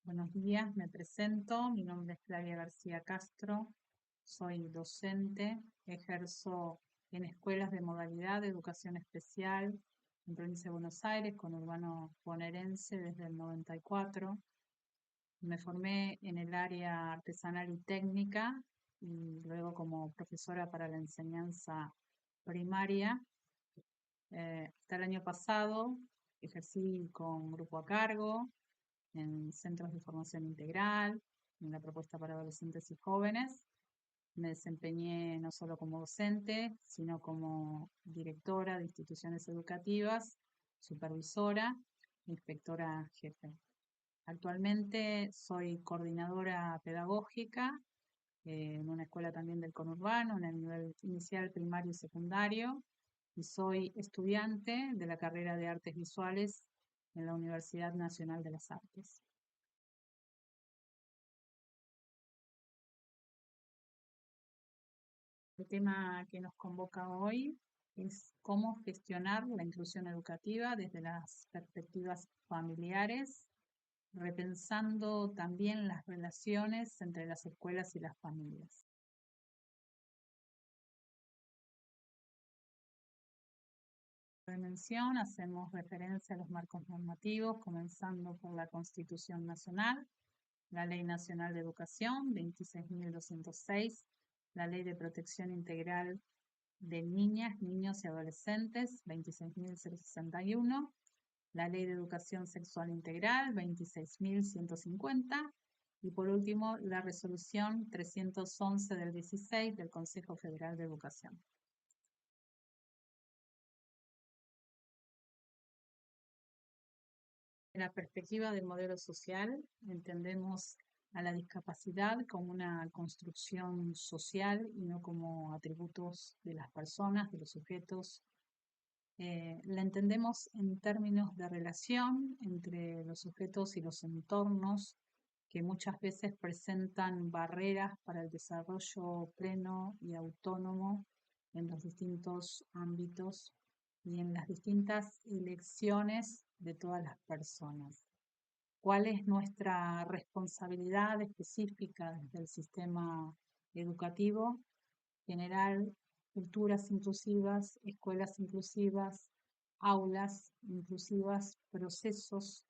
Buenos días, me presento. Mi nombre es Flavia García Castro, soy docente, ejerzo en escuelas de modalidad de educación especial en Provincia de Buenos Aires, conurbano bonaerense desde el 94. Me formé en el área artesanal y técnica y luego como profesora para la enseñanza primaria. Hasta el año pasado ejercí con grupo a cargo en centros de formación integral, en la propuesta para adolescentes y jóvenes. Me desempeñé no solo como docente, sino como directora de instituciones educativas, supervisora, inspectora jefe. Actualmente soy coordinadora pedagógica en una escuela también del conurbano, en el nivel inicial, primario y secundario, y soy estudiante de la carrera de Artes Visuales en la Universidad Nacional de las Artes. El tema que nos convoca hoy es cómo gestionar la inclusión educativa desde las perspectivas familiares, repensando también las relaciones entre las escuelas y las familias. De mención, hacemos referencia a los marcos normativos, comenzando por la Constitución Nacional, la Ley Nacional de Educación 26.206, la Ley de Protección Integral de Niñas, Niños y Adolescentes 26.061, la Ley de Educación Sexual Integral 26.150 y por último la Resolución 311 del 16 del Consejo Federal de Educación. En la perspectiva del modelo social, entendemos a la discapacidad como una construcción social y no como atributos de las personas, de los sujetos. La entendemos en términos de relación entre los sujetos y los entornos que muchas veces presentan barreras para el desarrollo pleno y autónomo en los distintos ámbitos y en las distintas elecciones de todas las personas. ¿Cuál es nuestra responsabilidad específica desde el sistema educativo? Generar culturas inclusivas, escuelas inclusivas, aulas inclusivas, procesos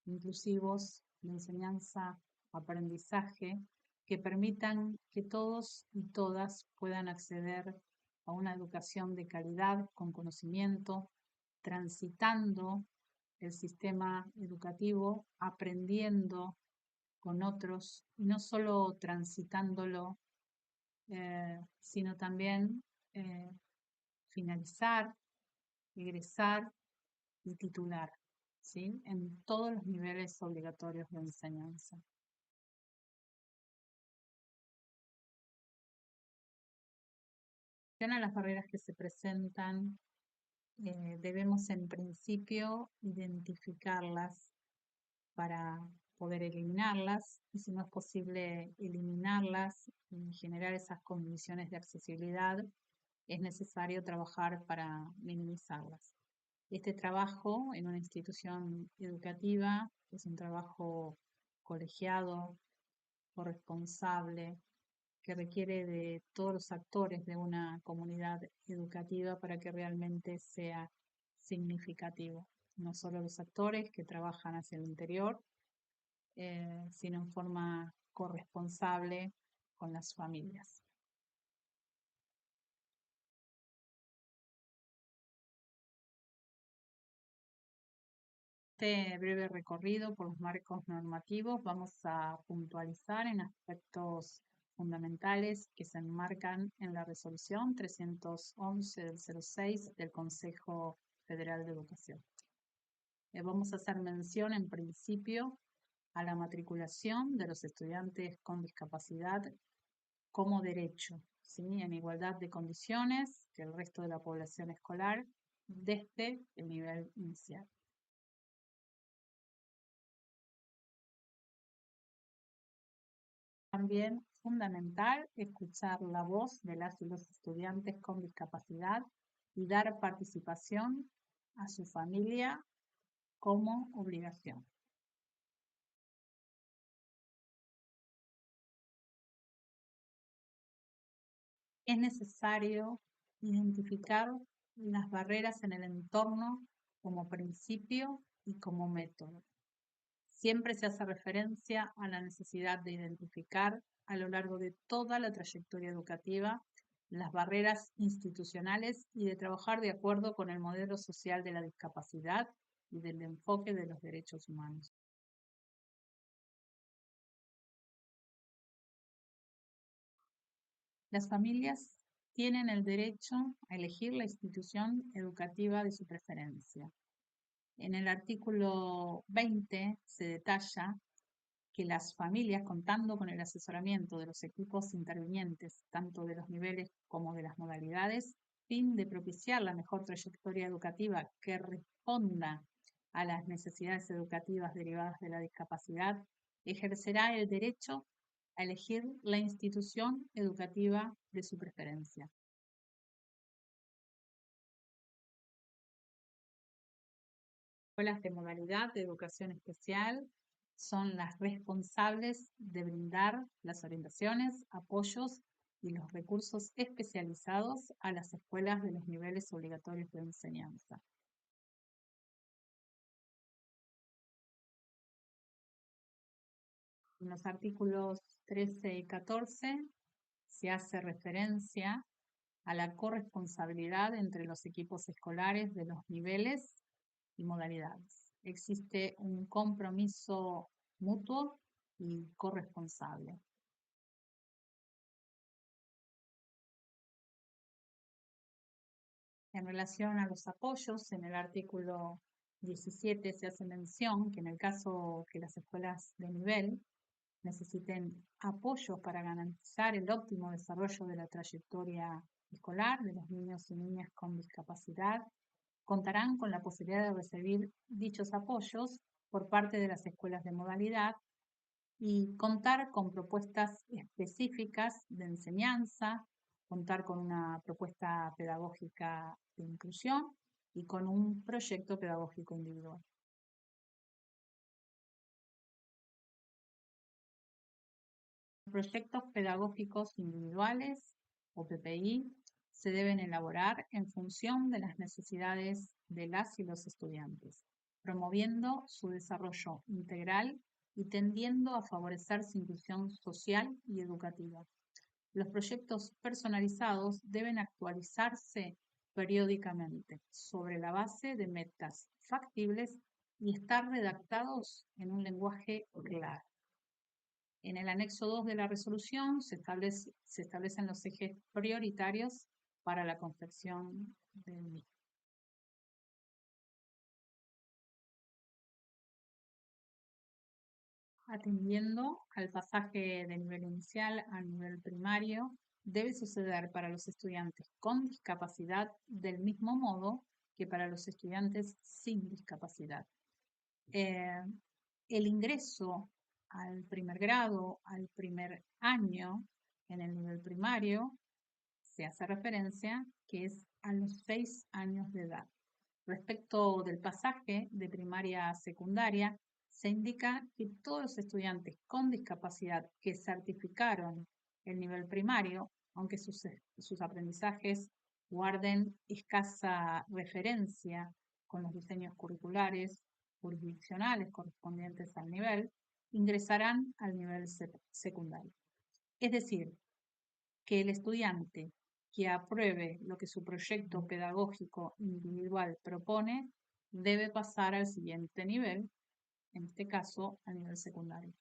inclusivos de enseñanza, aprendizaje, que permitan que todos y todas puedan acceder a una educación de calidad, con conocimiento, transitando el sistema educativo, aprendiendo con otros, y no solo transitándolo, sino también eh, finalizar, egresar y titular, ¿sí? En todos los niveles obligatorios de enseñanza. A las barreras que se presentan, debemos en principio identificarlas para poder eliminarlas y si no es posible eliminarlas y generar esas condiciones de accesibilidad, es necesario trabajar para minimizarlas. Este trabajo en una institución educativa es un trabajo colegiado, corresponsable, que requiere de todos los actores de una comunidad educativa para que realmente sea significativo. No solo los actores que trabajan hacia el interior, sino en forma corresponsable con las familias. Este breve recorrido por los marcos normativos vamos a puntualizar en aspectos fundamentales que se enmarcan en la resolución 311 del 06 del Consejo Federal de Educación. Vamos a hacer mención en principio a la matriculación de los estudiantes con discapacidad como derecho, ¿sí? En igualdad de condiciones que el resto de la población escolar desde el nivel inicial. También fundamental escuchar la voz de las y los estudiantes con discapacidad y dar participación a su familia como obligación. es necesario identificar las barreras en el entorno como principio y como método. Siempre se hace referencia a la necesidad de identificar a lo largo de toda la trayectoria educativa las barreras institucionales y de trabajar de acuerdo con el modelo social de la discapacidad y del enfoque de los derechos humanos. Las familias tienen el derecho a elegir la institución educativa de su preferencia. En el artículo 20 se detalla que las familias, contando con el asesoramiento de los equipos intervinientes, tanto de los niveles como de las modalidades, fin de propiciar la mejor trayectoria educativa que responda a las necesidades educativas derivadas de la discapacidad, ejercerá el derecho a elegir la institución educativa de su preferencia. Escuelas de modalidad de educación especial son las responsables de brindar las orientaciones, apoyos y los recursos especializados a las escuelas de los niveles obligatorios de enseñanza. En los artículos 13 y 14 se hace referencia a la corresponsabilidad entre los equipos escolares de los niveles y modalidades. Existe un compromiso mutuo y corresponsable. En relación a los apoyos, en el artículo 17 se hace mención que en el caso que las escuelas de nivel necesiten apoyos para garantizar el óptimo desarrollo de la trayectoria escolar de los niños y niñas con discapacidad, contarán con la posibilidad de recibir dichos apoyos por parte de las escuelas de modalidad y contar con propuestas específicas de enseñanza, contar con una propuesta pedagógica de inclusión y con un proyecto pedagógico individual. Proyectos pedagógicos individuales o PPI se deben elaborar en función de las necesidades de las y los estudiantes, promoviendo su desarrollo integral y tendiendo a favorecer su inclusión social y educativa. Los proyectos personalizados deben actualizarse periódicamente sobre la base de metas factibles y estar redactados en un lenguaje claro. En el anexo 2 de la resolución se establecen los ejes prioritarios para la confección del mismo. Atendiendo al pasaje de nivel inicial a nivel primario, debe suceder para los estudiantes con discapacidad del mismo modo que para los estudiantes sin discapacidad. El ingreso al primer grado, al primer año en el nivel primario, se hace referencia que es a los 6 años de edad. Respecto del pasaje de primaria a secundaria, se indica que todos los estudiantes con discapacidad que certificaron el nivel primario, aunque sus aprendizajes guarden escasa referencia con los diseños curriculares jurisdiccionales correspondientes al nivel, ingresarán al nivel secundario. Es decir, que el estudiante que apruebe lo que su proyecto pedagógico individual propone debe pasar al siguiente nivel, en este caso a nivel secundario.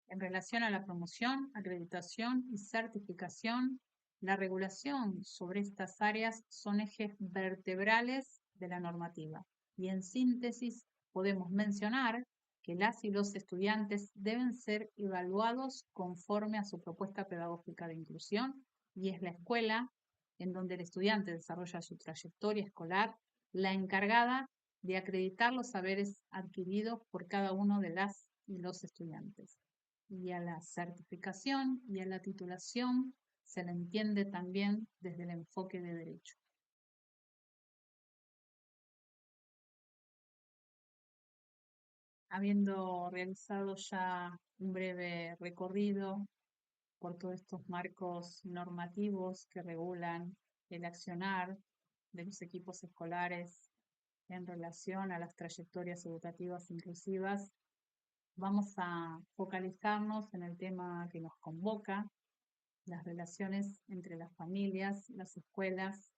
En relación a la promoción, acreditación y certificación, la regulación sobre estas áreas son ejes vertebrales de la normativa. Y en síntesis, podemos mencionar que las y los estudiantes deben ser evaluados conforme a su propuesta pedagógica de inclusión y es la escuela en donde el estudiante desarrolla su trayectoria escolar la encargada de acreditar los saberes adquiridos por cada uno de las y los estudiantes. Y a la certificación y a la titulación se le entiende también desde el enfoque de derecho. habiendo realizado ya un breve recorrido por todos estos marcos normativos que regulan el accionar de los equipos escolares en relación a las trayectorias educativas inclusivas, vamos a focalizarnos en el tema que nos convoca, las relaciones entre las familias, las escuelas,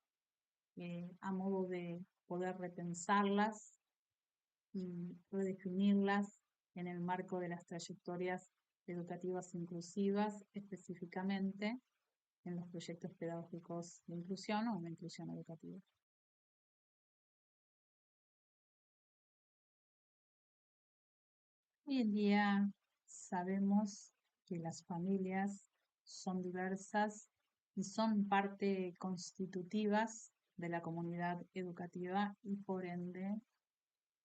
a modo de poder repensarlas y redefinirlas en el marco de las trayectorias educativas inclusivas, específicamente en los proyectos pedagógicos de inclusión o de inclusión educativa. Hoy en día sabemos que las familias son diversas y son parte constitutivas de la comunidad educativa y por ende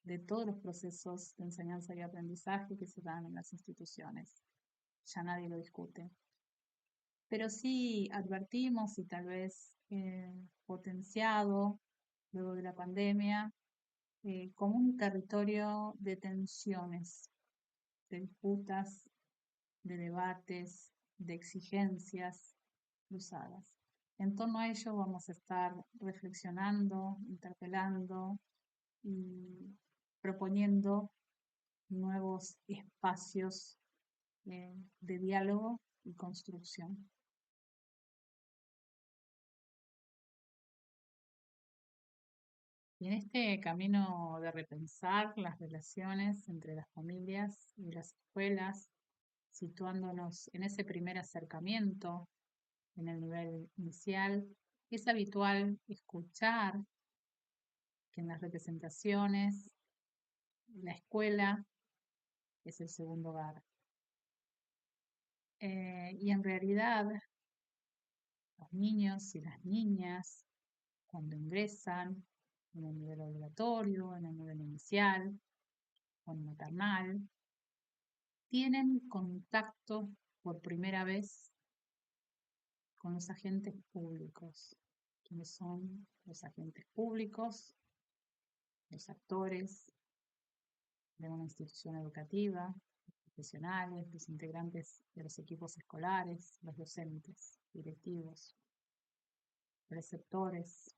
de todos los procesos de enseñanza y aprendizaje que se dan en las instituciones. Ya nadie lo discute. Pero sí advertimos y tal vez potenciado luego de la pandemia como un territorio de tensiones, de disputas, de debates, de exigencias cruzadas. En torno a ello vamos a estar reflexionando, interpelando y proponiendo nuevos espacios de diálogo y construcción. Y en este camino de repensar las relaciones entre las familias y las escuelas, situándonos en ese primer acercamiento en el nivel inicial, es habitual escuchar que en las representaciones la escuela es el segundo hogar. Y en realidad los niños y las niñas cuando ingresan en el nivel obligatorio, en el nivel inicial o en maternal, tienen contacto por primera vez con los agentes públicos. ¿Quiénes son los agentes públicos? Los actores de una institución educativa, los profesionales, los integrantes de los equipos escolares, los docentes, directivos, preceptores,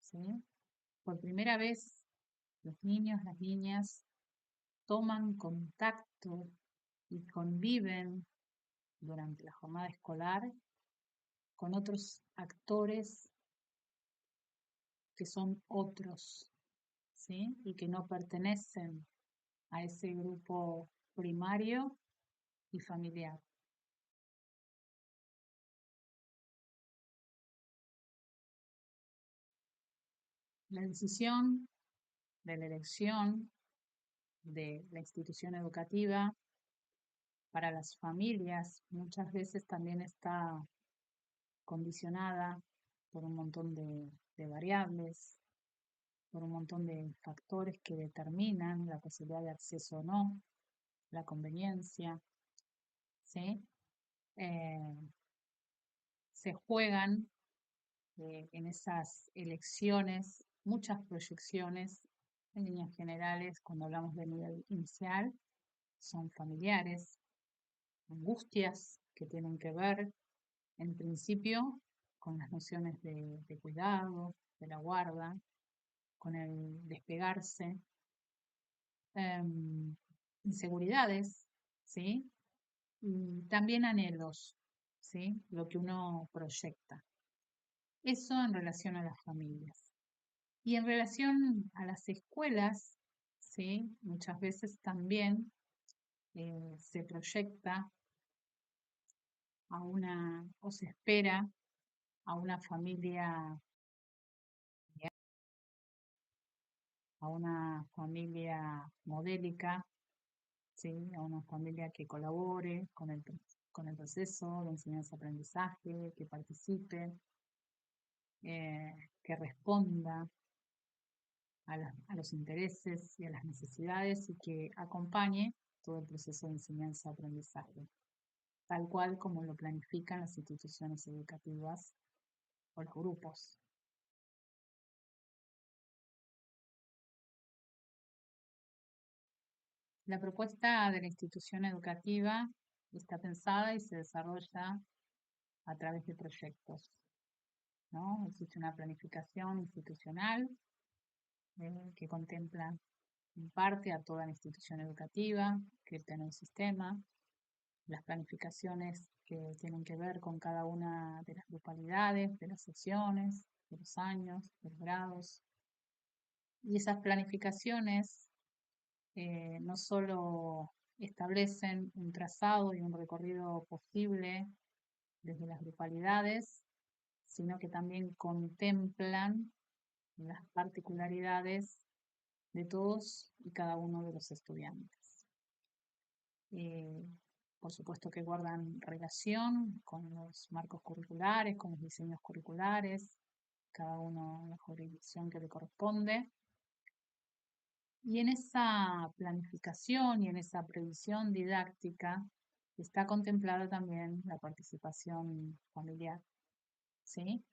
¿sí? Por primera vez, los niños, las niñas toman contacto y conviven durante la jornada escolar con otros actores que son otros, ¿sí? Y que no pertenecen a ese grupo primario y familiar. La decisión de la elección de la institución educativa para las familias muchas veces también está condicionada por un montón de variables, por un montón de factores que determinan la posibilidad de acceso o no, la conveniencia, ¿sí? Eh, Se juegan en esas elecciones muchas proyecciones en líneas generales, cuando hablamos de nivel inicial, son familiares, angustias que tienen que ver, en principio, con las nociones de cuidado, de la guarda, con el despegarse, em, inseguridades, ¿sí? Y también anhelos, ¿sí? Lo que uno proyecta. Eso en relación a las familias. Y en relación a las escuelas, ¿sí? Muchas veces también se proyecta a una, o se espera a una familia, a una familia modélica, ¿sí? A una familia que colabore con el proceso de enseñanza-aprendizaje, que participe, que responda a los intereses y a las necesidades y que acompañe todo el proceso de enseñanza-aprendizaje, tal cual como lo planifican las instituciones educativas o los grupos. La propuesta de la institución educativa está pensada y se desarrolla a través de proyectos, ¿no? Existe una planificación institucional que contempla en parte a toda la institución educativa que tiene un sistema, las planificaciones que tienen que ver con cada una de las grupalidades, de las sesiones, de los años, de los grados. Y esas planificaciones no solo establecen un trazado y un recorrido posible desde las grupalidades, sino que también contemplan las particularidades de todos y cada uno de los estudiantes. Eh, por supuesto que guardan relación con los marcos curriculares, con los diseños curriculares, cada uno en la jurisdicción que le corresponde. Y en esa planificación y en esa previsión didáctica está contemplada también la participación familiar, ¿sí?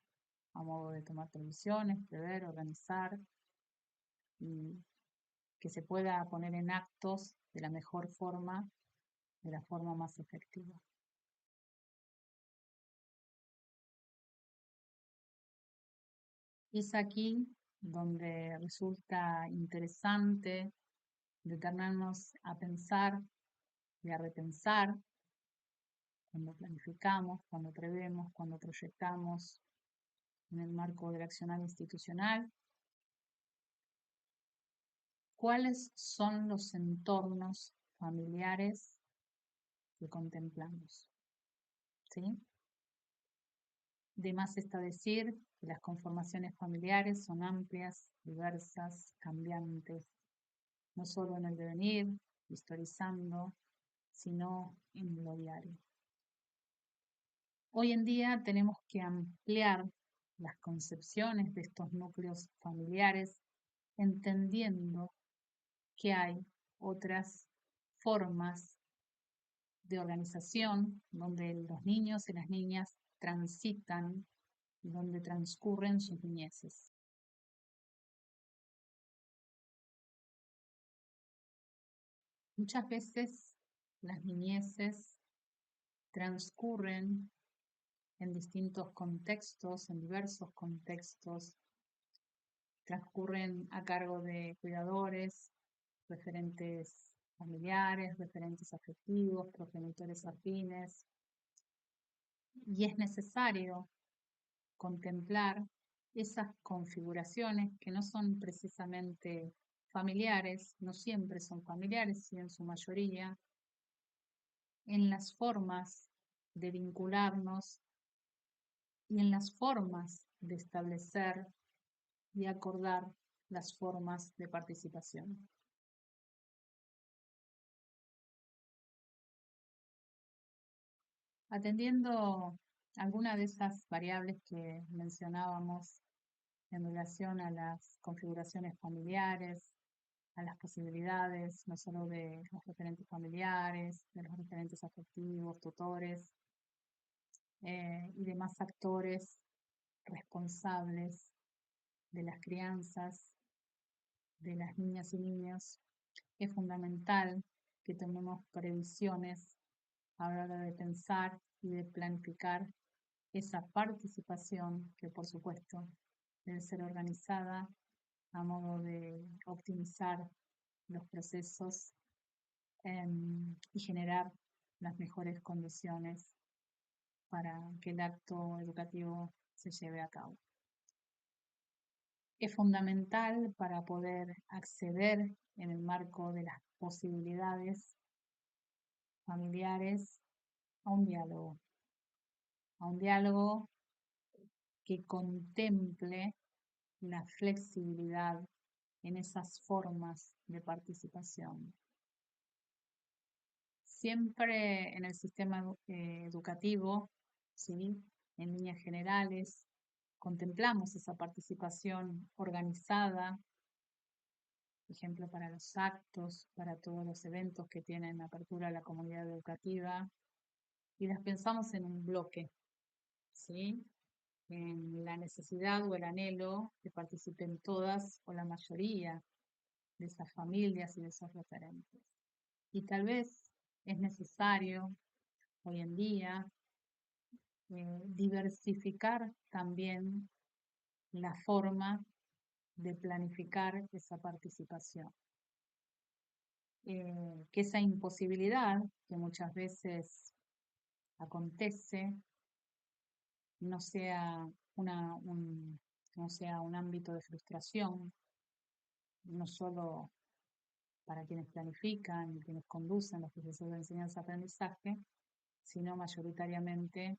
A modo de tomar decisiones, prever, organizar y que se pueda poner en actos de la mejor forma, de la forma más efectiva. Es aquí donde resulta interesante detenernos a pensar y a repensar cuando planificamos, cuando prevemos, cuando proyectamos en el marco del accionar institucional, cuáles son los entornos familiares que contemplamos, ¿sí? De más está decir que las conformaciones familiares son amplias, diversas, cambiantes, no solo en el devenir, historizando, sino en lo diario. Hoy en día tenemos que ampliar las concepciones de estos núcleos familiares, entendiendo que hay otras formas de organización donde los niños y las niñas transitan y donde transcurren sus niñeces. Muchas veces las niñeces transcurren en distintos contextos, en diversos contextos, transcurren a cargo de cuidadores, referentes familiares, referentes afectivos, progenitores afines, y es necesario contemplar esas configuraciones que no son precisamente familiares, no siempre son familiares, sino en su mayoría, en las formas de vincularnos y en las formas de establecer y acordar las formas de participación. Atendiendo alguna de esas variables que mencionábamos en relación a las configuraciones familiares, a las posibilidades, no solo de los referentes familiares, de los referentes afectivos, tutores y demás actores responsables de las crianzas de las niñas y niños, es fundamental que tomemos previsiones a la hora de pensar y de planificar esa participación que por supuesto debe ser organizada a modo de optimizar los procesos y generar las mejores condiciones para que el acto educativo se lleve a cabo. Es fundamental para poder acceder en el marco de las posibilidades familiares a un diálogo que contemple la flexibilidad en esas formas de participación. Siempre en el sistema educativo, ¿sí? En líneas generales, contemplamos esa participación organizada, por ejemplo, para los actos, para todos los eventos que tienen apertura a la comunidad educativa, y las pensamos en un bloque, ¿sí? En la necesidad o el anhelo que participen todas o la mayoría de esas familias y de esos referentes. Y tal vez es necesario hoy en día diversificar también la forma de planificar esa participación. Que esa imposibilidad que muchas veces acontece no sea no sea un ámbito de frustración, no solo para quienes planifican y quienes conducen los procesos de enseñanza-aprendizaje, sino mayoritariamente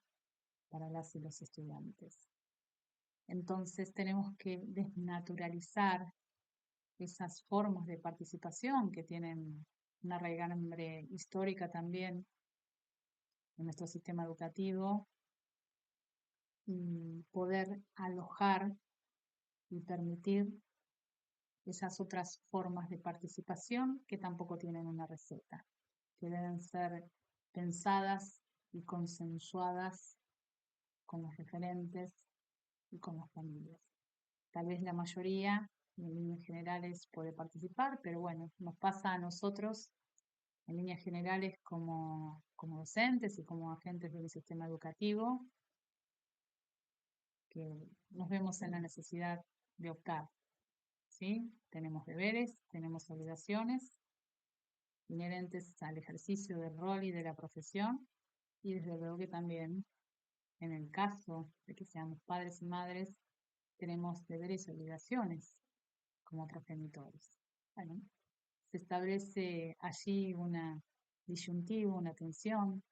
para las y los estudiantes. Entonces tenemos que desnaturalizar esas formas de participación que tienen una raigambre histórica también en nuestro sistema educativo y poder alojar y permitir esas otras formas de participación que tampoco tienen una receta, que deben ser pensadas y consensuadas con los referentes y con las familias. Tal vez la mayoría, en líneas generales, puede participar, pero bueno, nos pasa a nosotros, en líneas generales, como docentes y como agentes del sistema educativo, que nos vemos en la necesidad de optar, ¿sí? Tenemos deberes, tenemos obligaciones inherentes al ejercicio del rol y de la profesión, y desde luego que también, en el caso de que seamos padres y madres, tenemos deberes y obligaciones como progenitores. Bueno, se establece allí una disyuntiva, una tensión,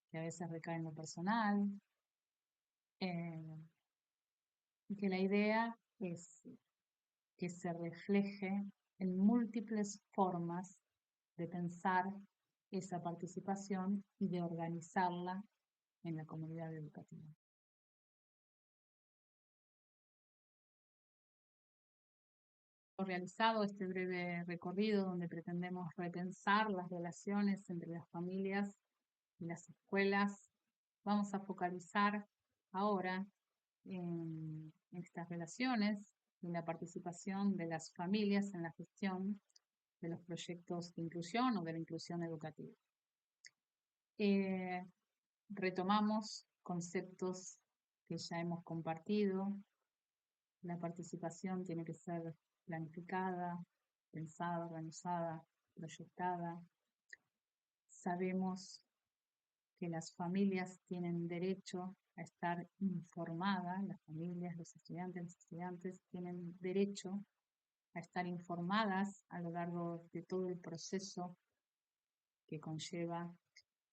que a veces recae en lo personal, eh, y que la idea es que se refleje en múltiples formas de pensar esa participación y de organizarla en la comunidad educativa. Realizado este breve recorrido donde pretendemos repensar las relaciones entre las familias y las escuelas, vamos a focalizar ahora en estas relaciones y en la participación de las familias en la gestión de los proyectos de inclusión o de la inclusión educativa. Eh, Retomamos conceptos que ya hemos compartido. La participación tiene que ser planificada, pensada, organizada, proyectada. Sabemos que las familias tienen derecho a estar informadas, las familias, los estudiantes tienen derecho a estar informadas a lo largo de todo el proceso que conlleva,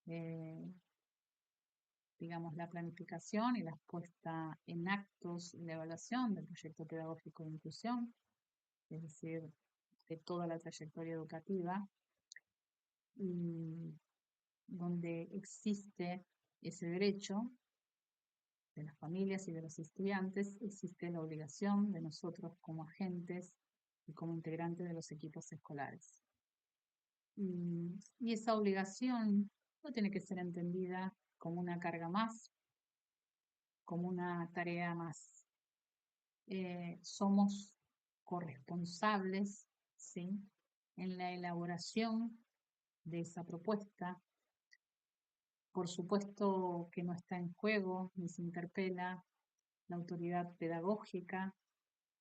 eh, digamos, la planificación y la puesta en actos y la evaluación del proyecto pedagógico de inclusión, es decir, de toda la trayectoria educativa, y donde existe ese derecho de las familias y de los estudiantes, existe la obligación de nosotros como agentes y como integrantes de los equipos escolares. Y esa obligación no tiene que ser entendida como una carga más, como una tarea más. Somos corresponsables, ¿sí?, en la elaboración de esa propuesta. Por supuesto que no está en juego ni se interpela la autoridad pedagógica,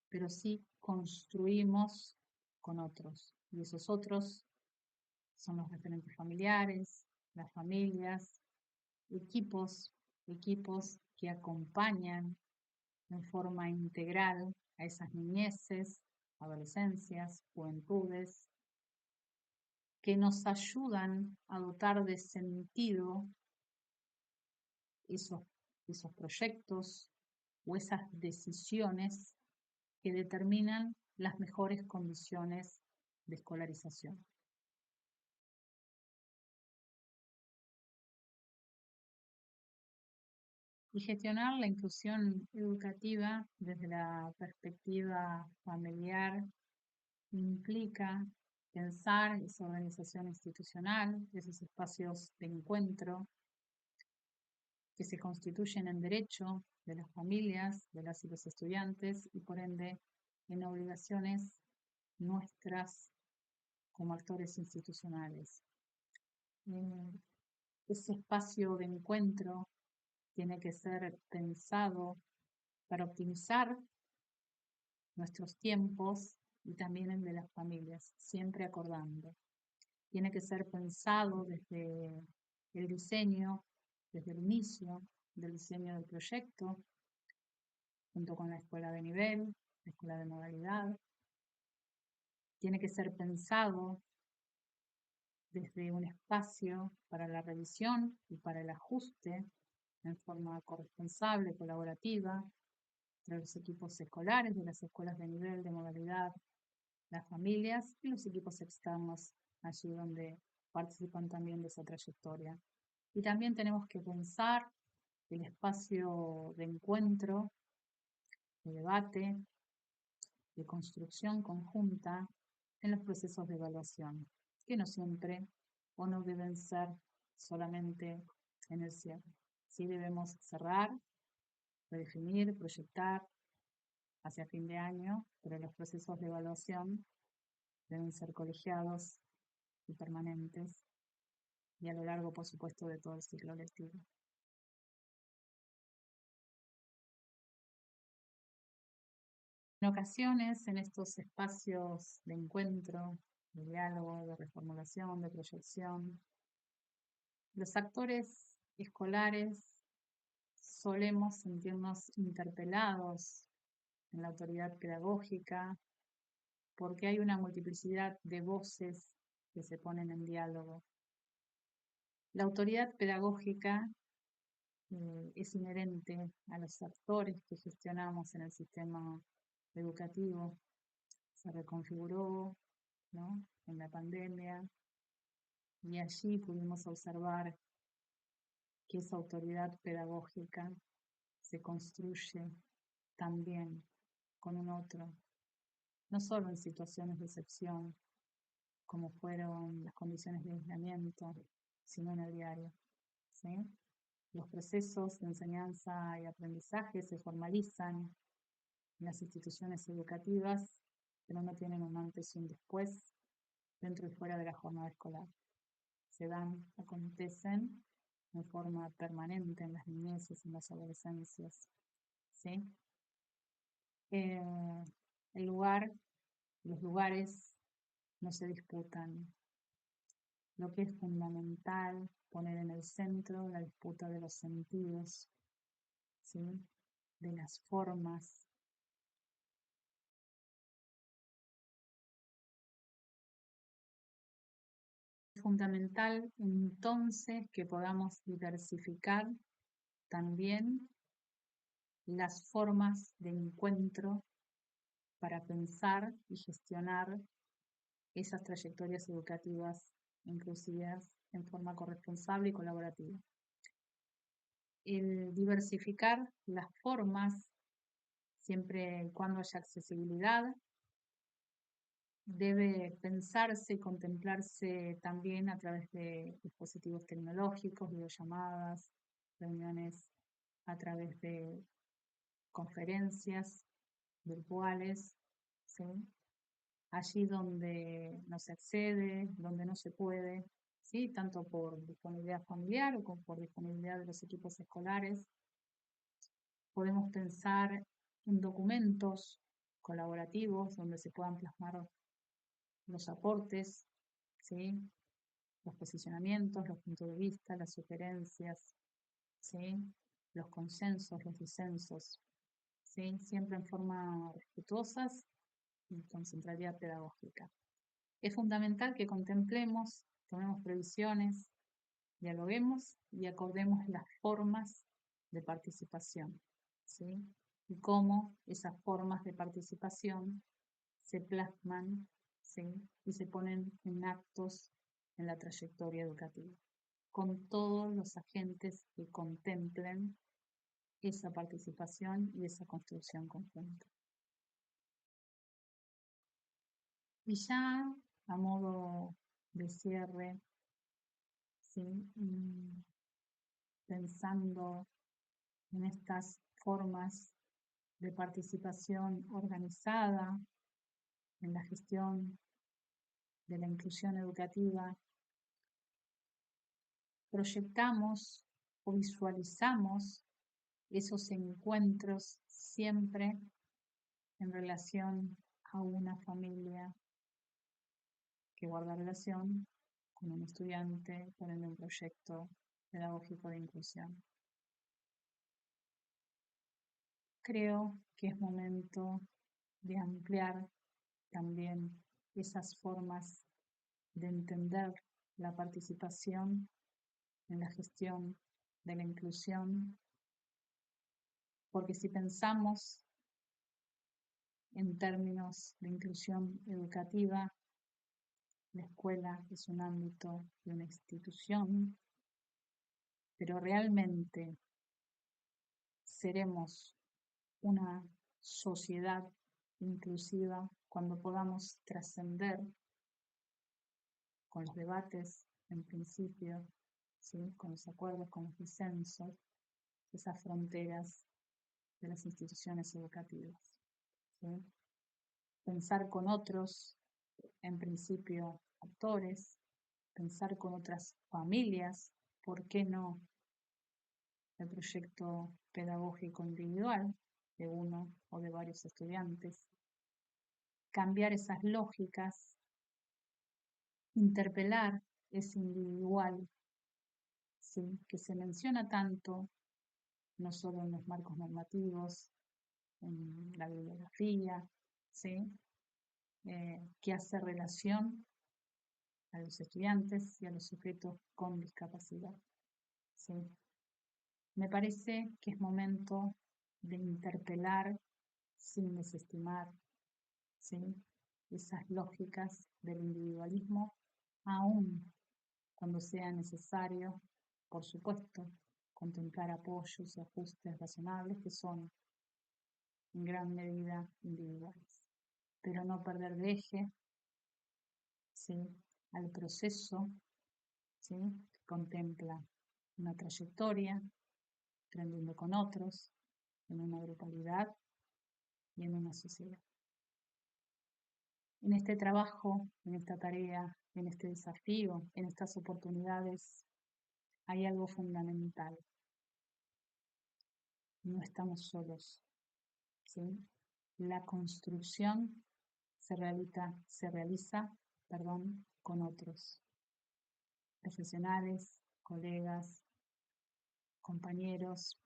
pero sí construimos con otros. Y esos otros son los referentes familiares, las familias, equipos que acompañan en forma integral a esas niñeces, adolescencias, juventudes, que nos ayudan a dotar de sentido esos, esos proyectos o esas decisiones que determinan las mejores condiciones de escolarización. Y gestionar la inclusión educativa desde la perspectiva familiar implica pensar esa organización institucional, esos espacios de encuentro que se constituyen en derecho de las familias, de las y los estudiantes y por ende en obligaciones nuestras como actores institucionales. Ese espacio de encuentro tiene que ser pensado para optimizar nuestros tiempos y también el de las familias, siempre acordando. Tiene que ser pensado desde el diseño, desde el inicio del diseño del proyecto, junto con la escuela de nivel, la escuela de modalidad. Tiene que ser pensado desde un espacio para la revisión y para el ajuste en forma corresponsable, colaborativa, entre los equipos escolares de las escuelas de nivel, de modalidad, las familias y los equipos externos, allí donde participan también de esa trayectoria. Y también tenemos que pensar el espacio de encuentro, de debate, de construcción conjunta en los procesos de evaluación, que no siempre o no deben ser solamente en el cierre. Sí debemos cerrar, redefinir, proyectar hacia fin de año, pero los procesos de evaluación deben ser colegiados y permanentes y a lo largo, por supuesto, de todo el ciclo lectivo. En ocasiones, en estos espacios de encuentro, de diálogo, de reformulación, de proyección, los actores escolares solemos sentirnos interpelados en la autoridad pedagógica porque hay una multiplicidad de voces que se ponen en diálogo. La autoridad pedagógica es inherente a los actores que gestionamos en el sistema educativo. Se reconfiguró, ¿no?, en la pandemia y allí pudimos observar que esa autoridad pedagógica se construye también con un otro, no solo en situaciones de excepción, como fueron las condiciones de aislamiento, sino en el diario, ¿sí? Los procesos de enseñanza y aprendizaje se formalizan en las instituciones educativas, pero no tienen un antes y un después dentro y fuera de la jornada escolar. Se dan, acontecen en forma permanente en las niñeces, en las adolescencias, ¿sí? El lugar, los lugares no se disputan. Lo que es fundamental, poner en el centro la disputa de los sentidos, ¿sí?, de las formas. Es fundamental entonces que podamos diversificar también las formas de encuentro para pensar y gestionar esas trayectorias educativas inclusivas en forma corresponsable y colaborativa. El diversificar las formas, siempre y cuando haya accesibilidad, debe pensarse y contemplarse también a través de dispositivos tecnológicos, videollamadas, reuniones a través de conferencias virtuales, ¿sí?, allí donde no se accede, donde no se puede, ¿sí?, tanto por disponibilidad familiar como por disponibilidad de los equipos escolares. Podemos pensar en documentos colaborativos donde se puedan plasmar los aportes, ¿sí?, los posicionamientos, los puntos de vista, las sugerencias, ¿sí?, los consensos, los disensos, ¿sí?, siempre en forma respetuosas y con centralidad pedagógica. Es fundamental que contemplemos, tomemos previsiones, dialoguemos y acordemos las formas de participación, ¿sí?, y cómo esas formas de participación se plasman, ¿sí?, y se ponen en actos en la trayectoria educativa, con todos los agentes que contemplen esa participación y esa construcción conjunta. Y ya a modo de cierre, ¿sí?, pensando en estas formas de participación organizada en la gestión de la inclusión educativa, proyectamos o visualizamos esos encuentros siempre en relación a una familia que guarda relación con un estudiante por un proyecto pedagógico de inclusión. Creo que es momento de ampliar también esas formas de entender la participación en la gestión de la inclusión, porque si pensamos en términos de inclusión educativa, la escuela es un ámbito de una institución, pero realmente seremos una sociedad inclusiva cuando podamos trascender con los debates, en principio, ¿sí? Con los acuerdos, con los disensos, esas fronteras de las instituciones educativas. ¿Sí? Pensar con otros, en principio, actores, pensar con otras familias, ¿por qué no el proyecto pedagógico individual de uno o de varios estudiantes? Cambiar esas lógicas, interpelar ese individual, ¿sí? Que se menciona tanto, no solo en los marcos normativos, en la bibliografía, ¿sí? Que hace relación a los estudiantes y a los sujetos con discapacidad, ¿sí? Me parece que es momento de interpelar sin desestimar, ¿sí? Esas lógicas del individualismo, aún cuando sea necesario, por supuesto, contemplar apoyos y ajustes razonables que son en gran medida individuales, pero no perder de eje, ¿sí? Al proceso, ¿sí? Que contempla una trayectoria, aprendiendo con otros, en una grupalidad y en una sociedad. En este trabajo, en esta tarea, en este desafío, en estas oportunidades, hay algo fundamental. No estamos solos, ¿sí? La construcción se realiza con otros, profesionales, colegas, compañeros,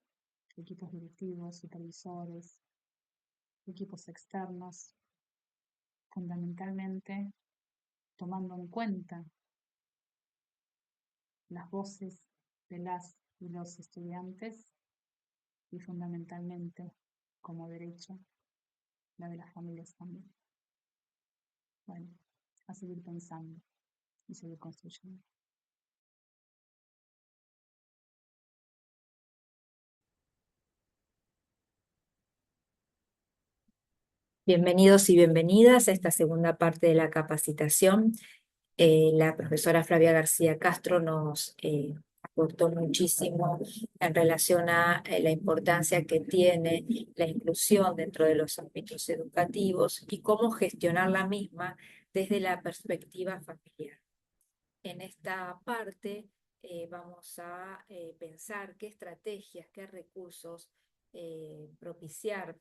equipos directivos, supervisores, equipos externos, fundamentalmente tomando en cuenta las voces de las y los estudiantes y fundamentalmente, como derecho, la de las familias también. Bueno, a seguir pensando y seguir construyendo. Bienvenidos y bienvenidas a esta segunda parte de la capacitación. La profesora Flavia García Castro nos aportó muchísimo en relación a la importancia que tiene la inclusión dentro de los ámbitos educativos y cómo gestionar la misma desde la perspectiva familiar. En esta parte vamos a pensar qué estrategias, qué recursos propiciar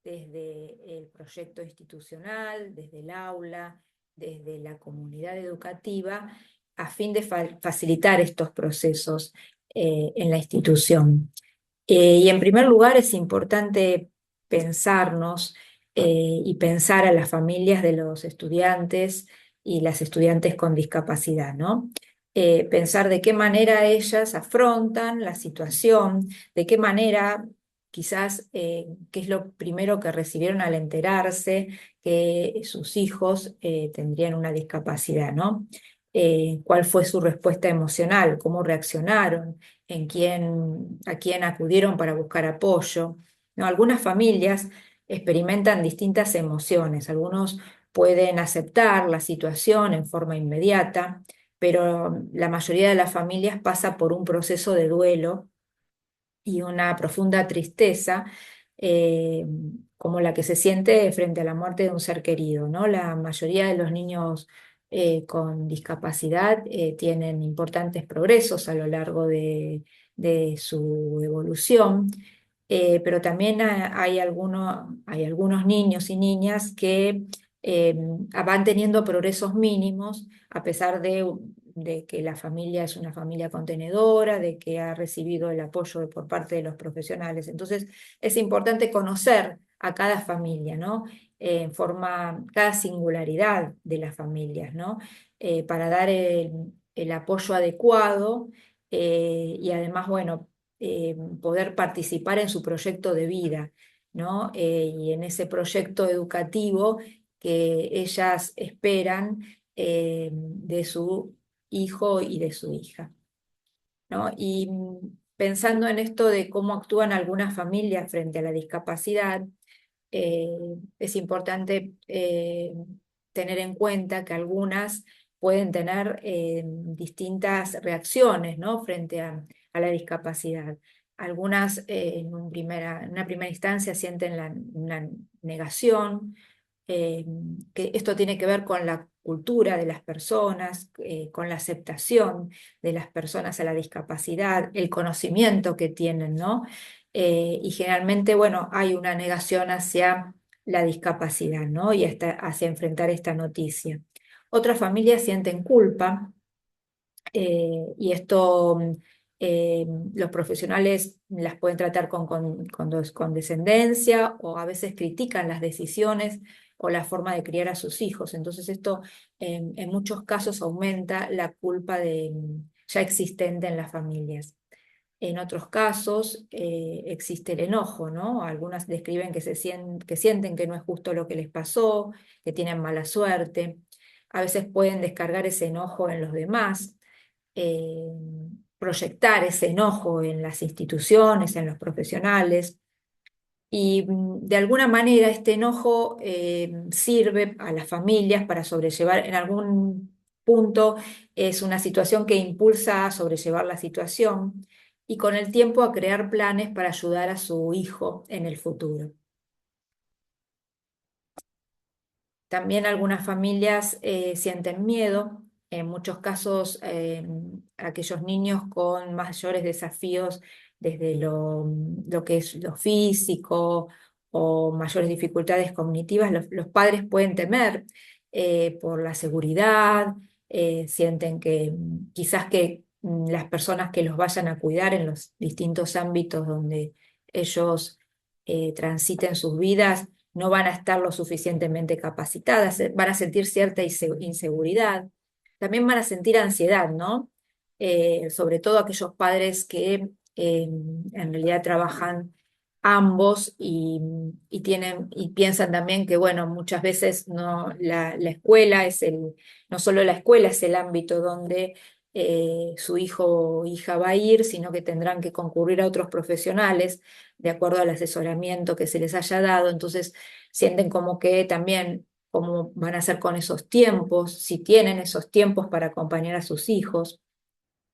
desde el proyecto institucional, desde el aula, desde la comunidad educativa, a fin de facilitar estos procesos en la institución. Y en primer lugar es importante pensarnos y pensar a las familias de los estudiantes y las estudiantes con discapacidad, ¿no? Pensar de qué manera ellas afrontan la situación, de qué manera quizás qué es lo primero que recibieron al enterarse que sus hijos tendrían una discapacidad, ¿no? ¿Cuál fue su respuesta emocional? ¿Cómo reaccionaron? A quién acudieron para buscar apoyo, ¿no? Algunas familias experimentan distintas emociones, algunos pueden aceptar la situación en forma inmediata, pero la mayoría de las familias pasa por un proceso de duelo y una profunda tristeza, eh, como la que se siente frente a la muerte de un ser querido, ¿no? La mayoría de los niños con discapacidad tienen importantes progresos a lo largo de su evolución, pero también hay algunos niños y niñas que van teniendo progresos mínimos a pesar de que la familia es una familia contenedora, de que ha recibido el apoyo por parte de los profesionales. Entonces, es importante conocer a cada familia, ¿no? Cada singularidad de las familias, ¿no? Para dar el apoyo adecuado y además, bueno, poder participar en su proyecto de vida, ¿no? Y en ese proyecto educativo que ellas esperan de su hijo y de su hija, ¿no? Y pensando en esto de cómo actúan algunas familias frente a la discapacidad, es importante tener en cuenta que algunas pueden tener distintas reacciones, ¿no? Frente a la discapacidad. Algunas en una primera instancia sienten una negación, que esto tiene que ver con la cultura de las personas, con la aceptación de las personas a la discapacidad, el conocimiento que tienen, ¿no? Y generalmente, bueno, hay una negación hacia la discapacidad, ¿no? Y hacia enfrentar esta noticia. Otras familias sienten culpa y esto eh, los profesionales las pueden tratar con condescendencia o a veces critican las decisiones o la forma de criar a sus hijos. Entonces esto en muchos casos aumenta la culpa ya existente en las familias. En otros casos existe el enojo, ¿no? Algunas describen que sienten que no es justo lo que les pasó, que tienen mala suerte. A veces pueden descargar ese enojo en los demás, eh, proyectar ese enojo en las instituciones, en los profesionales. Y de alguna manera este enojo sirve a las familias para sobrellevar, en algún punto es una situación que impulsa a sobrellevar la situación y con el tiempo a crear planes para ayudar a su hijo en el futuro. También algunas familias sienten miedo, en muchos casos aquellos niños con mayores desafíos desde lo que es lo físico o mayores dificultades cognitivas, los padres pueden temer por la seguridad, sienten que quizás que las personas que los vayan a cuidar en los distintos ámbitos donde ellos transiten sus vidas no van a estar lo suficientemente capacitadas, van a sentir cierta inseguridad, también van a sentir ansiedad, ¿no? Sobre todo aquellos padres que en realidad trabajan ambos y piensan también que, bueno, muchas veces la escuela no solo la escuela es el ámbito donde su hijo o hija va a ir, sino que tendrán que concurrir a otros profesionales de acuerdo al asesoramiento que se les haya dado. Entonces sienten como que también cómo van a hacer con esos tiempos, si tienen esos tiempos para acompañar a sus hijos,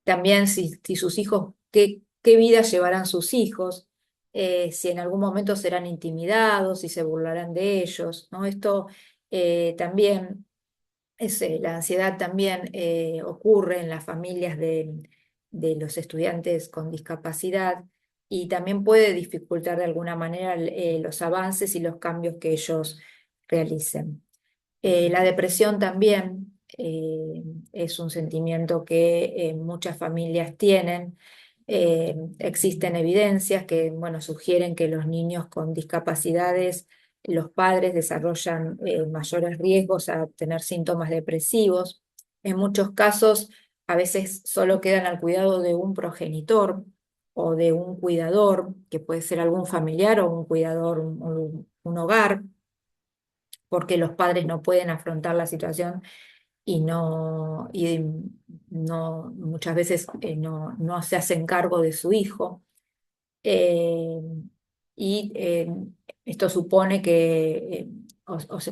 también si sus hijos, qué vida llevarán sus hijos, si en algún momento serán intimidados, si se burlarán de ellos, ¿no? Esto también la ansiedad también ocurre en las familias de los estudiantes con discapacidad y también puede dificultar de alguna manera los avances y los cambios que ellos realicen. La depresión también es un sentimiento que muchas familias tienen. Existen evidencias que, bueno, sugieren que los niños con discapacidades, los padres desarrollan mayores riesgos a tener síntomas depresivos. En muchos casos, a veces solo quedan al cuidado de un progenitor o de un cuidador, que puede ser algún familiar o un cuidador, un hogar porque los padres no pueden afrontar la situación y muchas veces no se hacen cargo de su hijo. Eh, y esto supone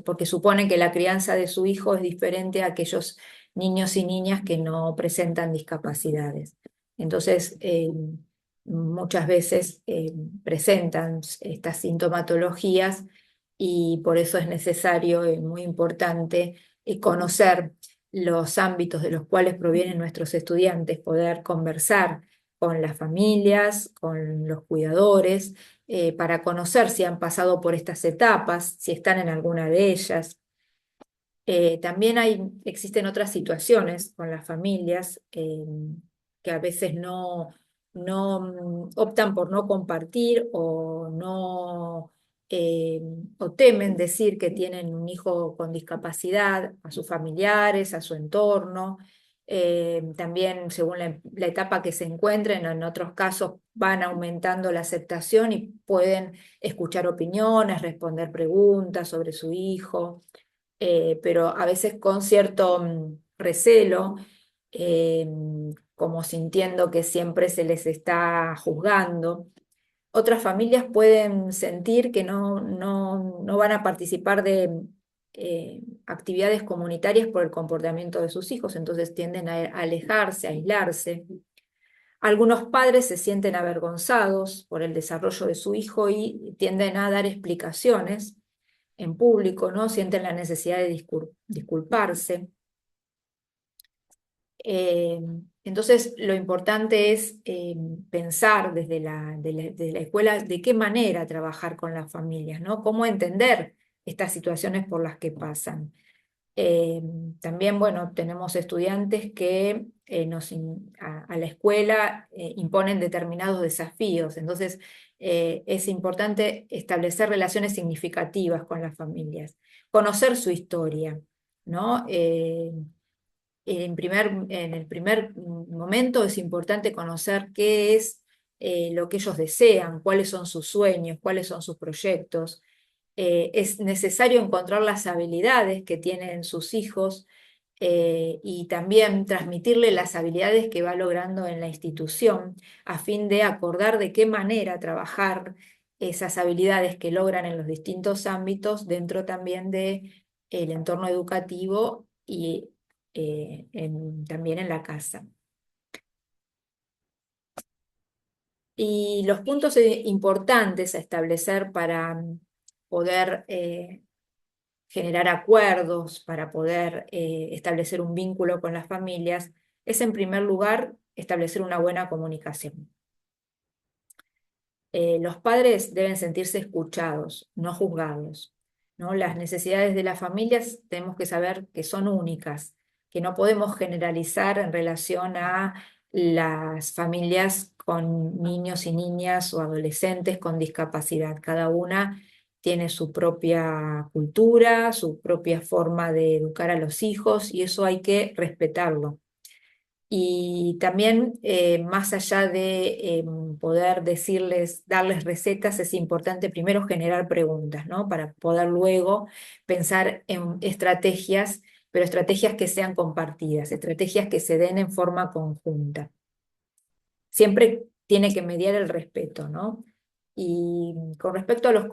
porque supone que la crianza de su hijo es diferente a aquellos niños y niñas que no presentan discapacidades. Entonces, muchas veces presentan estas sintomatologías y por eso es necesario, muy importante, conocer los ámbitos de los cuales provienen nuestros estudiantes, poder conversar con las familias, con los cuidadores, para conocer si han pasado por estas etapas, si están en alguna de ellas. También existen otras situaciones con las familias que a veces no optan por no compartir o no o temen decir que tienen un hijo con discapacidad a sus familiares, a su entorno. También según la etapa que se encuentren, en otros casos van aumentando la aceptación y pueden escuchar opiniones, responder preguntas sobre su hijo, pero a veces con cierto recelo, eh, como sintiendo que siempre se les está juzgando. Otras familias pueden sentir que no van a participar de actividades comunitarias por el comportamiento de sus hijos, entonces tienden a alejarse, a aislarse. Algunos padres se sienten avergonzados por el desarrollo de su hijo y tienden a dar explicaciones en público, ¿no? Sienten la necesidad de disculparse. Eh, entonces, lo importante es pensar desde la escuela de qué manera trabajar con las familias, ¿no? Cómo entender estas situaciones por las que pasan. Eh, También, bueno, tenemos estudiantes que a la escuela imponen determinados desafíos, entonces es importante establecer relaciones significativas con las familias, conocer su historia, ¿no? En el primer momento es importante conocer qué es lo que ellos desean, cuáles son sus sueños, cuáles son sus proyectos. Es necesario encontrar las habilidades que tienen sus hijos y también transmitirle las habilidades que va logrando en la institución a fin de acordar de qué manera trabajar esas habilidades que logran en los distintos ámbitos dentro también de el entorno educativo y también en la casa. Y los puntos importantes a establecer para poder generar acuerdos, para poder establecer un vínculo con las familias, es en primer lugar establecer una buena comunicación. Los padres deben sentirse escuchados, no juzgados, ¿no? Las necesidades de las familias tenemos que saber que son únicas, que no podemos generalizar en relación a las familias con niños y niñas o adolescentes con discapacidad. Cada una tiene su propia cultura, su propia forma de educar a los hijos y eso hay que respetarlo. Y también, más allá de poder decirles, darles recetas, es importante primero generar preguntas, ¿no? Para poder luego pensar en estrategias, pero estrategias que sean compartidas, estrategias que se den en forma conjunta. Siempre tiene que mediar el respeto, ¿no? Y con respecto a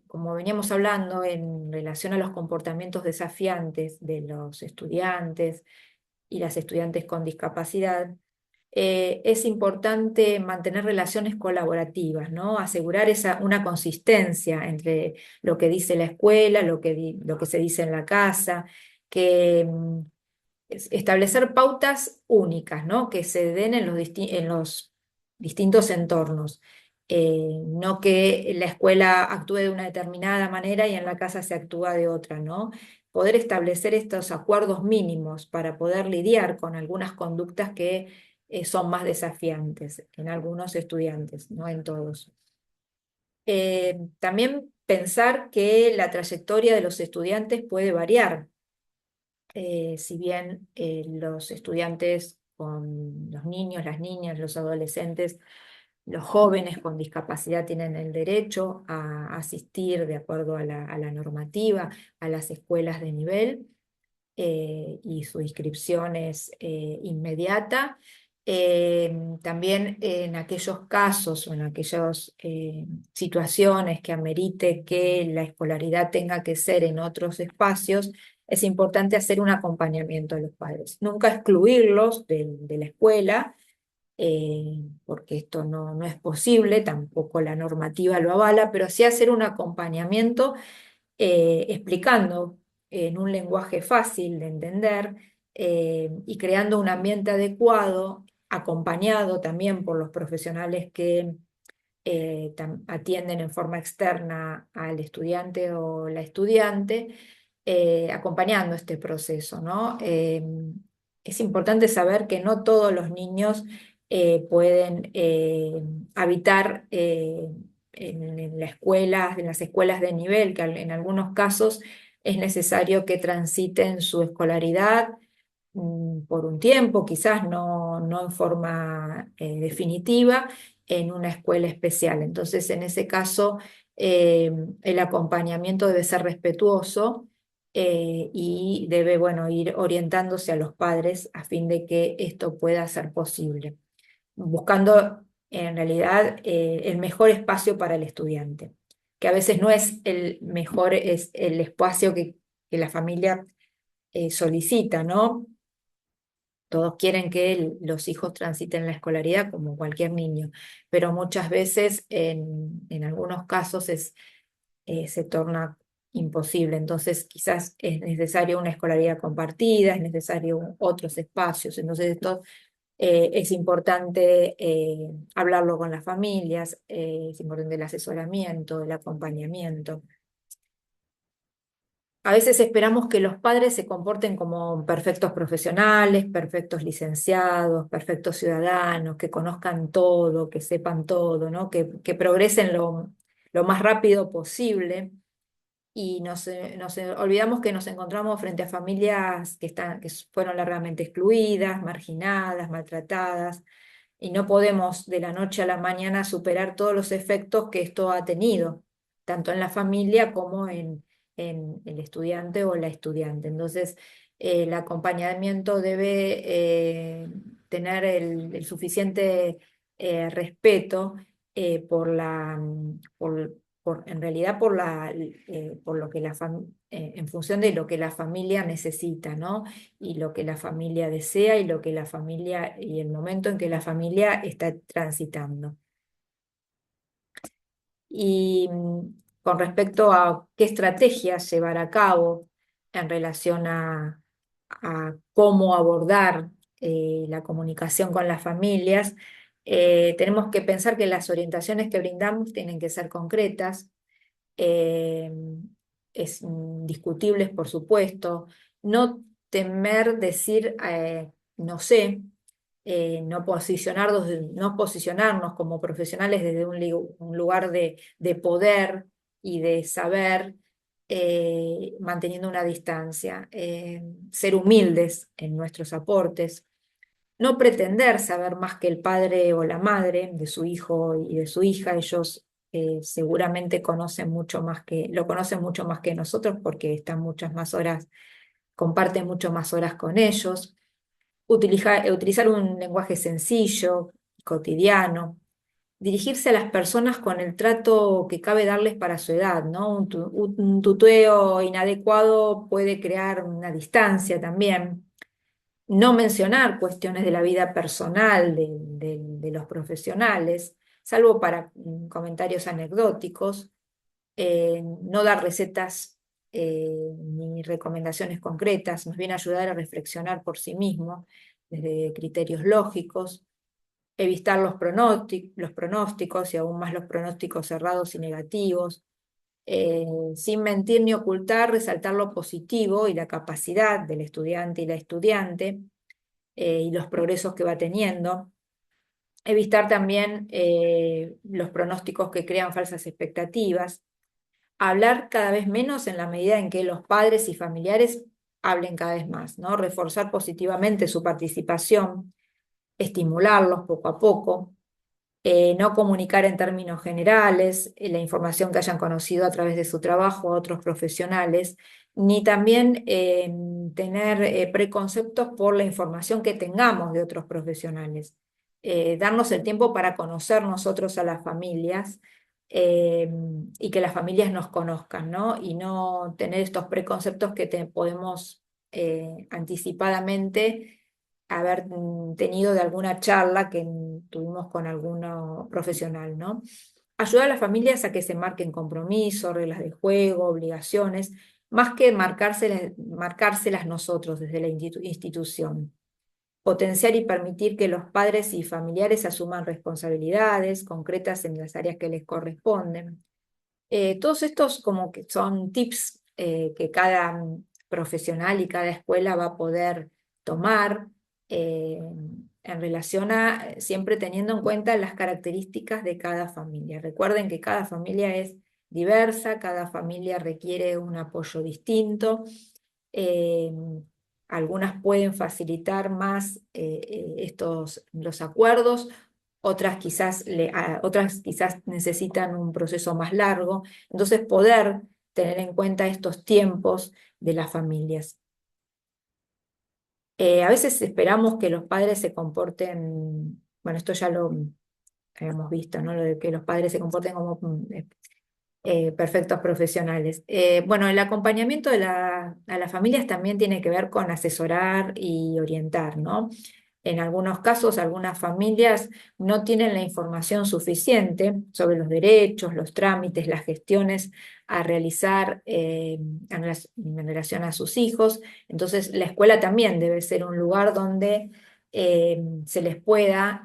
como veníamos hablando, en relación a los comportamientos desafiantes de los estudiantes, y las estudiantes con discapacidad, es importante mantener relaciones colaborativas, ¿no? Asegurar una consistencia entre lo que dice la escuela, lo que se dice en la casa, que establecer pautas únicas, ¿no? Que se den en los distintos entornos. No que la escuela actúe de una determinada manera y en la casa se actúa de otra, ¿no? Poder establecer estos acuerdos mínimos para poder lidiar con algunas conductas que son más desafiantes en algunos estudiantes, no en todos. También pensar que la trayectoria de los estudiantes puede variar. Si bien los estudiantes con los niños, las niñas, los adolescentes, los jóvenes con discapacidad tienen el derecho a asistir de acuerdo a la normativa a las escuelas de nivel y su inscripción es inmediata. También en aquellos casos o en aquellas situaciones que amerite que la escolaridad tenga que ser en otros espacios, es importante hacer un acompañamiento a los padres. Nunca excluirlos de la escuela, porque esto no es posible, tampoco la normativa lo avala, pero sí hacer un acompañamiento explicando en un lenguaje fácil de entender y creando un ambiente adecuado, acompañado también por los profesionales que atienden en forma externa al estudiante o la estudiante, acompañando este proceso, ¿no? Es importante saber que no todos los niños pueden habitar en las escuelas de nivel, que en algunos casos es necesario que transiten su escolaridad por un tiempo, quizás no en forma definitiva, en una escuela especial. Entonces, en ese caso, el acompañamiento debe ser respetuoso y debe, bueno, ir orientándose a los padres a fin de que esto pueda ser posible, buscando en realidad el mejor espacio para el estudiante, que a veces no es el mejor, es el espacio que la familia solicita, ¿no? Todos quieren que los hijos transiten la escolaridad como cualquier niño, pero muchas veces en algunos casos se torna imposible. Entonces quizás es necesario una escolaridad compartida, es necesario otros espacios. Entonces esto es importante hablarlo con las familias, es importante el asesoramiento, el acompañamiento. A veces esperamos que los padres se comporten como perfectos profesionales, perfectos licenciados, perfectos ciudadanos, que conozcan todo, que sepan todo, ¿no? Que progresen lo más rápido posible. Y nos olvidamos que nos encontramos frente a familias que fueron largamente excluidas, marginadas, maltratadas, y no podemos de la noche a la mañana superar todos los efectos que esto ha tenido, tanto en la familia como en el estudiante o la estudiante. Entonces, el acompañamiento debe tener el suficiente respeto por en realidad por lo que en función de lo que la familia necesita, ¿no? Y lo que la familia desea y lo que la familia y el momento en que la familia está transitando. Y con respecto a qué estrategias llevar a cabo en relación a cómo abordar la comunicación con las familias, tenemos que pensar que las orientaciones que brindamos tienen que ser concretas, eh, discutibles, por supuesto, no temer decir no sé, no posicionarnos como profesionales desde un lugar de poder y de saber, manteniendo una distancia, ser humildes en nuestros aportes, no pretender saber más que el padre o la madre de su hijo y de su hija. Ellos seguramente lo conocen mucho más que nosotros porque están muchas más horas, comparten mucho más horas con ellos. Utilizar un lenguaje sencillo, cotidiano, dirigirse a las personas con el trato que cabe darles para su edad, ¿no? Un tuteo inadecuado puede crear una distancia también. No mencionar cuestiones de la vida personal de los profesionales, salvo para comentarios anecdóticos, no dar recetas ni recomendaciones concretas, más bien ayudar a reflexionar por sí mismo desde criterios lógicos, evitar los pronósticos y aún más los pronósticos cerrados y negativos, sin mentir ni ocultar, resaltar lo positivo y la capacidad del estudiante y la estudiante y los progresos que va teniendo. Evitar también los pronósticos que crean falsas expectativas. Hablar cada vez menos en la medida en que los padres y familiares hablen cada vez más, ¿no? Reforzar positivamente su participación, estimularlos poco a poco, no comunicar en términos generales la información que hayan conocido a través de su trabajo a otros profesionales, ni también tener preconceptos por la información que tengamos de otros profesionales. Darnos el tiempo para conocer nosotros a las familias eh, y que las familias nos conozcan, ¿no? Y no tener estos preconceptos que podemos anticipadamente haber tenido de alguna charla que tuvimos con alguno profesional, ¿no? Ayudar a las familias a que se marquen compromisos, reglas de juego, obligaciones, más que marcárselas nosotros desde la institución. Potenciar y permitir que los padres y familiares asuman responsabilidades concretas en las áreas que les corresponden. Todos estos como que son tips que cada profesional y cada escuela va a poder tomar eh, en relación a siempre teniendo en cuenta las características de cada familia. Recuerden que cada familia es diversa, cada familia requiere un apoyo distinto. eh, Algunas pueden facilitar más los acuerdos, otras quizás necesitan un proceso más largo. Entonces, poder tener en cuenta estos tiempos de las familias. A veces esperamos que los padres se comporten, bueno, esto ya lo hemos visto, ¿no? Lo de que los padres se comporten como perfectos profesionales. Bueno, el acompañamiento a las familias también tiene que ver con asesorar y orientar, ¿no? En algunos casos, algunas familias no tienen la información suficiente sobre los derechos, los trámites, las gestiones a realizar en relación a sus hijos. Entonces, la escuela también debe ser un lugar donde se les pueda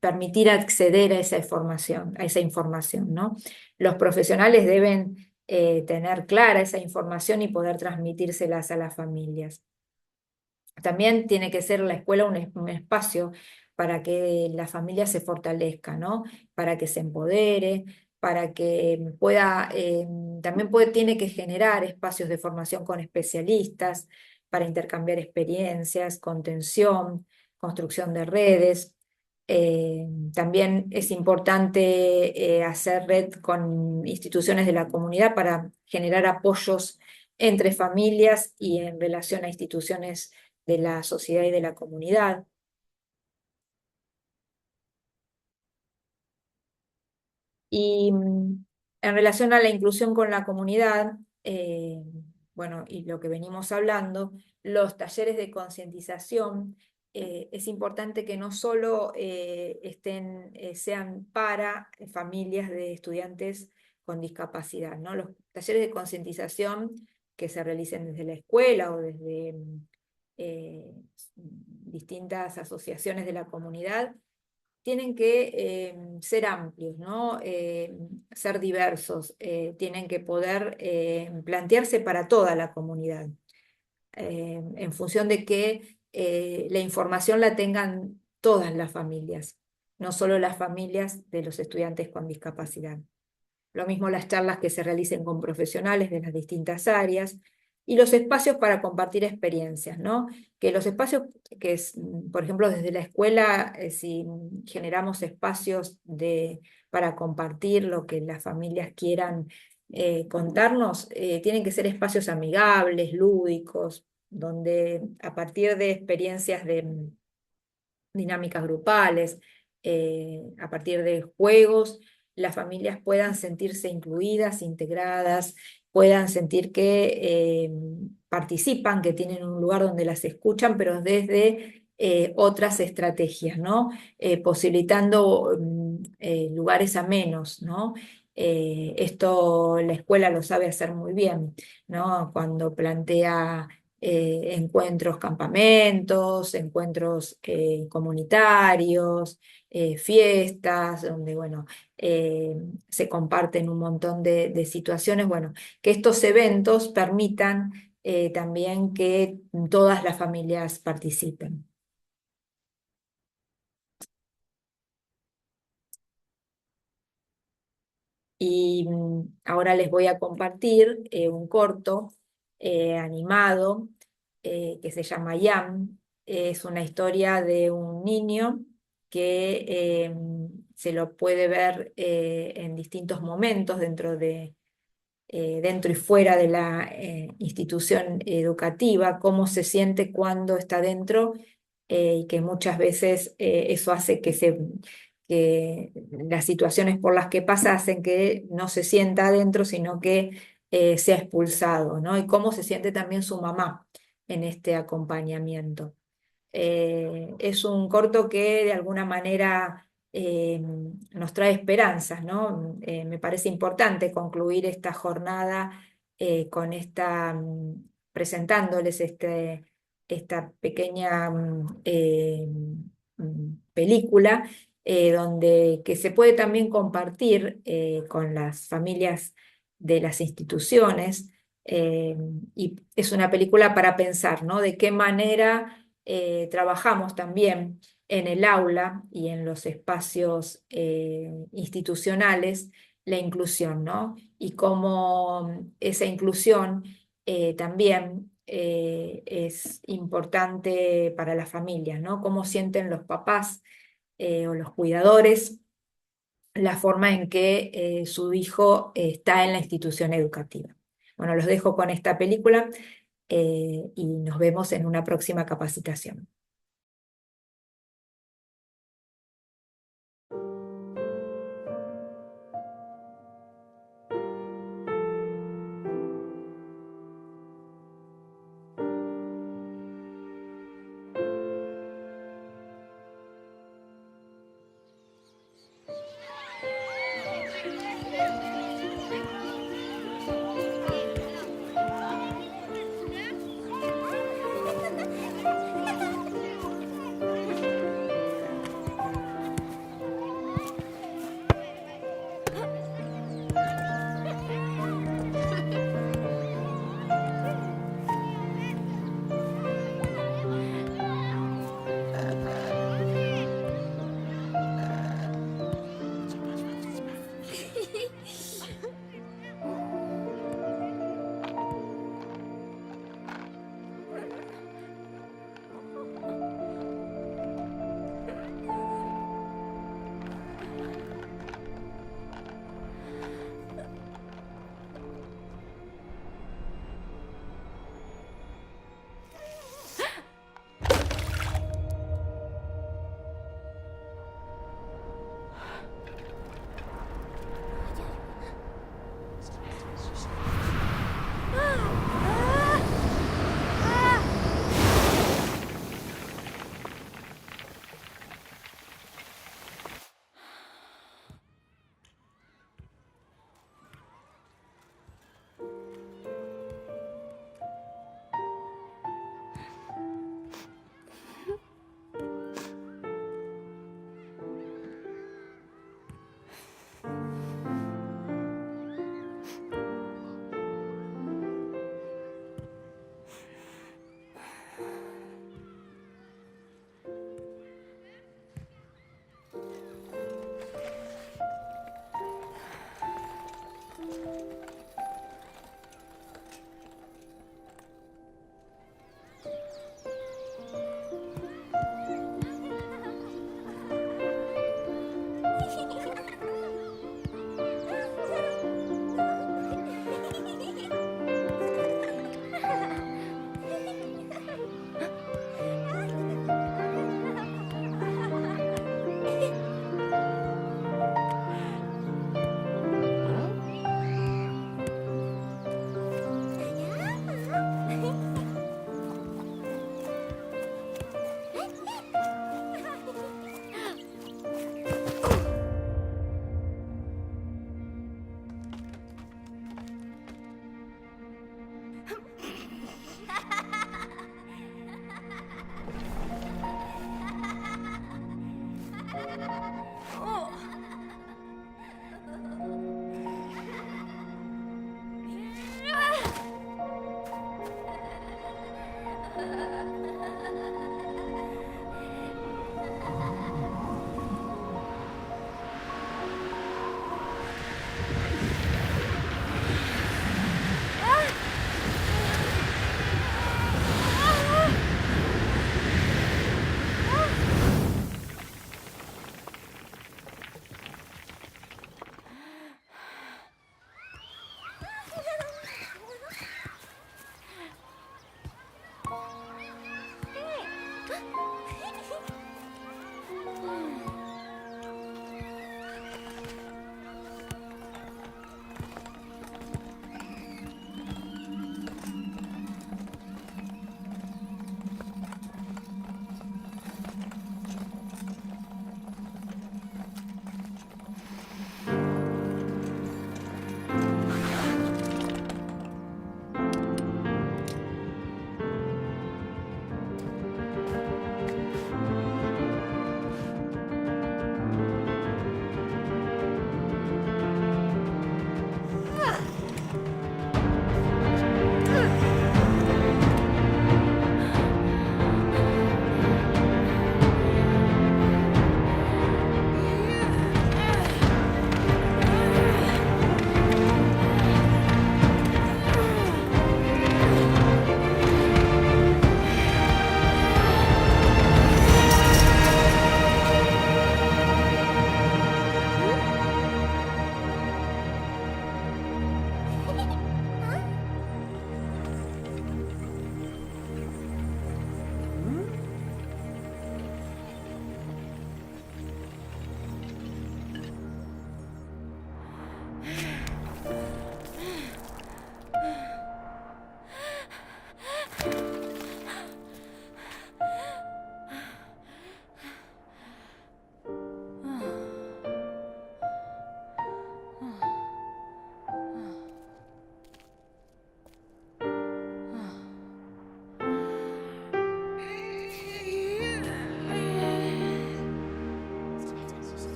permitir acceder a esa información, ¿no? Los profesionales deben tener clara esa información y poder transmitírselas a las familias. También tiene que ser la escuela un espacio para que la familia se fortalezca, ¿no? Para que se empodere, para que pueda, tiene que generar espacios de formación con especialistas, para intercambiar experiencias, contención, construcción de redes. También es importante hacer red con instituciones de la comunidad para generar apoyos entre familias y en relación a instituciones de la sociedad y de la comunidad. Y en relación a la inclusión con la comunidad, bueno, y lo que venimos hablando, los talleres de concientización, es importante que no solo sean para familias de estudiantes con discapacidad, ¿no? Los talleres de concientización que se realicen desde la escuela o desde eh, distintas asociaciones de la comunidad tienen que ser amplios, ¿no? Ser diversos, tienen que poder plantearse para toda la comunidad, en función de que la información la tengan todas las familias, no solo las familias de los estudiantes con discapacidad. Lo mismo las charlas que se realicen con profesionales de las distintas áreas y los espacios para compartir experiencias, ¿no? Que los espacios por ejemplo, desde la escuela, si generamos espacios para compartir lo que las familias quieran contarnos, tienen que ser espacios amigables, lúdicos, donde a partir de experiencias de dinámicas grupales, a partir de juegos, las familias puedan sentirse incluidas, integradas, puedan sentir que participan, que tienen un lugar donde las escuchan, pero desde otras estrategias, ¿no? Posibilitando lugares amenos, ¿no? Esto la escuela lo sabe hacer muy bien, ¿no? Cuando plantea encuentros, campamentos, encuentros comunitarios, fiestas, donde, bueno, se comparten un montón de situaciones, bueno, que estos eventos permitan también que todas las familias participen. Y ahora les voy a compartir un corto animado que se llama Yam. Es una historia de un niño que se lo puede ver en distintos momentos dentro y fuera de la institución educativa, cómo se siente cuando está dentro y que muchas veces eso hace que las situaciones por las que pasa hacen que no se sienta adentro, sino que sea expulsado, ¿no? Y cómo se siente también su mamá en este acompañamiento. Es un corto que de alguna manera nos trae esperanzas, ¿no? Me parece importante concluir esta jornada con presentándoles esta pequeña película, que se puede también compartir con las familias de las instituciones, eh, y es una película para pensar, ¿no? De qué manera trabajamos también en el aula y en los espacios institucionales la inclusión, ¿no? Y cómo esa inclusión también es importante para las familias, ¿no? Cómo sienten los papás o los cuidadores la forma en que su hijo está en la institución educativa. Bueno, los dejo con esta película y nos vemos en una próxima capacitación.